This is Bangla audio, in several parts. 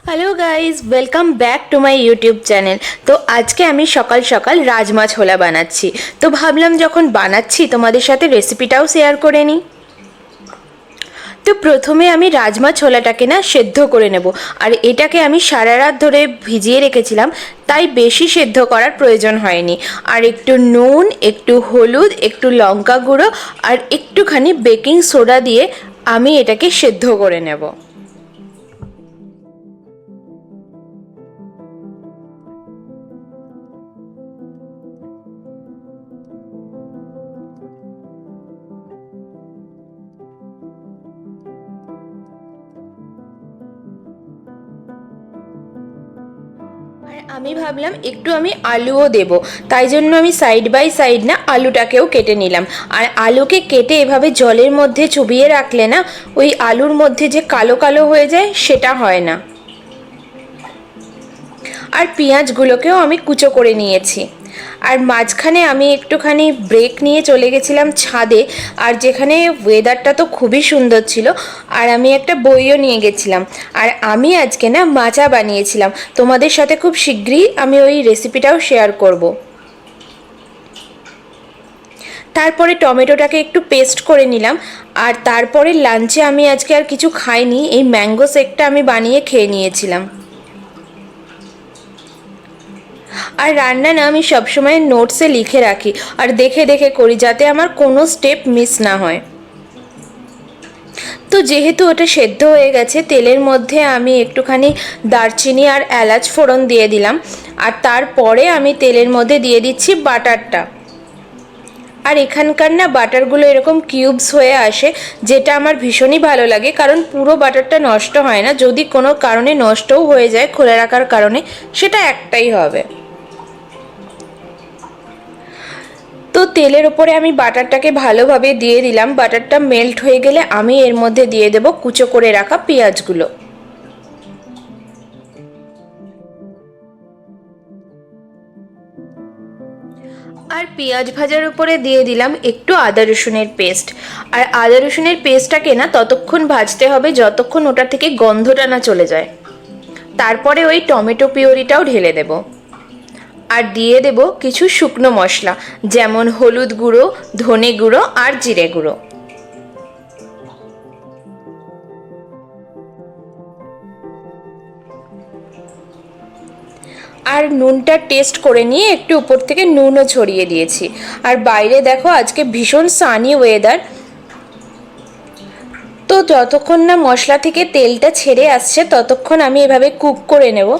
Hello guys, welcome back to my YouTube channel. তো আজকে আমি সকাল সকাল রাজমা ছোলা বানাচ্ছি। তো ভাবলাম যখন বানাচ্ছি তোমাদের সাথে রেসিপিটাও শেয়ার করে নিই। তো প্রথমে আমি রাজমা ছোলাটাকে সেদ্ধ করে নেব। আর এটাকে আমি সারা রাত ধরে ভিজিয়ে রেখেছিলাম, তাই বেশি সেদ্ধ করার প্রয়োজন হয়নি। আর একটু নুন, একটু হলুদ, একটু লঙ্কা গুঁড়ো আর একটুখানি বেকিং সোডা দিয়ে আমি এটাকে সেদ্ধ করে নেব। আর আমি ভাবলাম একটু আমি আলুও দেব, তাই জন্য আমি সাইড বাই সাইড আলুটাকেও কেটে নিলাম। আর আলুকে কেটে এভাবে জলের মধ্যে চুবিয়ে রাখলে ওই আলুর মধ্যে যে কালো কালো হয়ে যায় সেটা হয় না। আর পেঁয়াজগুলোকেও আমি কুচো করে নিয়েছি। আর মাঝখানে আমি একটুখানি ব্রেক নিয়ে চলে গেছিলাম ছাদে, আর যেখানে ওয়েদারটা তো খুবই সুন্দর ছিল। আর আমি একটা বইও নিয়ে গেছিলাম। আর আমি আজকে মাচা বানিয়েছিলাম। তোমাদের সাথে খুব শীঘ্রই আমি ওই রেসিপিটাও শেয়ার করব। তারপরে টমেটোটাকে একটু পেস্ট করে নিলাম। আর তারপরে লাঞ্চে আমি আজকে আর কিছু খাইনি, এই ম্যাঙ্গো শেকটা আমি বানিয়ে খেয়ে নিয়েছিলাম। আর রান্না আমি সবসময় নোটসে লিখে রাখি আর দেখে দেখে করি, যাতে আমার কোনো স্টেপ মিস না হয়। তো যেহেতু ওটা সেদ্ধ হয়ে গেছে, তেলের মধ্যে আমি একটুখানি দারচিনি আর এলাচ ফোড়ন দিয়ে দিলাম। আর তারপরে আমি তেলের মধ্যে দিয়ে দিচ্ছি বাটারটা। আর এখানকার বাটারগুলো এরকম কিউবস হয়ে আসে, যেটা আমার ভীষণই ভালো লাগে, কারণ পুরো বাটারটা নষ্ট হয় না। যদি কোনো কারণে নষ্টও হয়ে যায় খুলে রাখার কারণে, সেটা একটাই হবে। তো তেলের ওপরে আমি বাটারটাকে ভালোভাবে দিয়ে দিলাম। বাটারটা মেল্ট হয়ে গেলে আমি এর মধ্যে দিয়ে দেব কুচো করে রাখা পেঁয়াজগুলো। আর পেঁয়াজ ভাজার উপরে দিয়ে দিলাম একটু আদা রসুনের পেস্ট। আর আদা রসুনের পেস্টটাকে ততক্ষণ ভাজতে হবে যতক্ষণ ওটা থেকে গন্ধটা না চলে যায়। তারপরে ওই টমেটো পিউরিটাও ঢেলে দেব। আর দিয়ে দেব কিছু শুকনো মশলা, যেমন হলুদ গুঁড়ো, ধনে গুঁড়ো আর জিরে গুঁড়ো। আর নুনটা টেস্ট করে নিয়ে একটু উপর থেকে নুনও ছড়িয়ে দিয়েছি। আর বাইরে দেখো আজকে ভীষণ সানি ওয়েদার। তো যতক্ষণ না মশলা থেকে তেলটা ছেড়ে আসছে ততক্ষণ আমি এভাবে কুক করে নেব।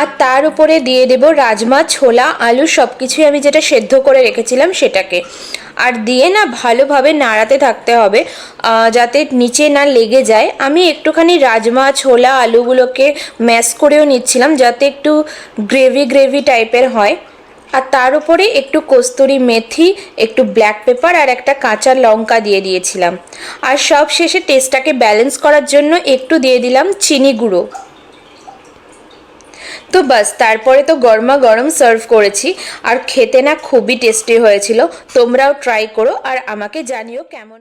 আর তার উপরে দিয়ে দেব রাজমা, ছোলা, আলু সব কিছুই আমি যেটা সেদ্ধ করে রেখেছিলাম সেটাকে। আর দিয়ে ভালোভাবে নাড়াতে থাকতে হবে, যাতে নিচে না লেগে যায়। আমি একটুখানি রাজমা, ছোলা, আলুগুলোকে ম্যাশ করেও নিচ্ছিলাম, যাতে একটু গ্রেভি গ্রেভি টাইপের হয়। আর তার উপরে একটু কস্তুরি মেথি, একটু ব্ল্যাক পেপার আর একটা কাঁচা লঙ্কা দিয়ে দিয়েছিলাম। আর সব শেষে টেস্টটাকে ব্যালেন্স করার জন্য একটু দিয়ে দিলাম চিনি গুঁড়ো। তো বাস, তারপরে তো গরমা গরম সার্ভ করেছি। আর খেতে খুবই টেস্টি হয়েছিল। তোমরাও ট্রাই করো আর আমাকে জানিও কেমন।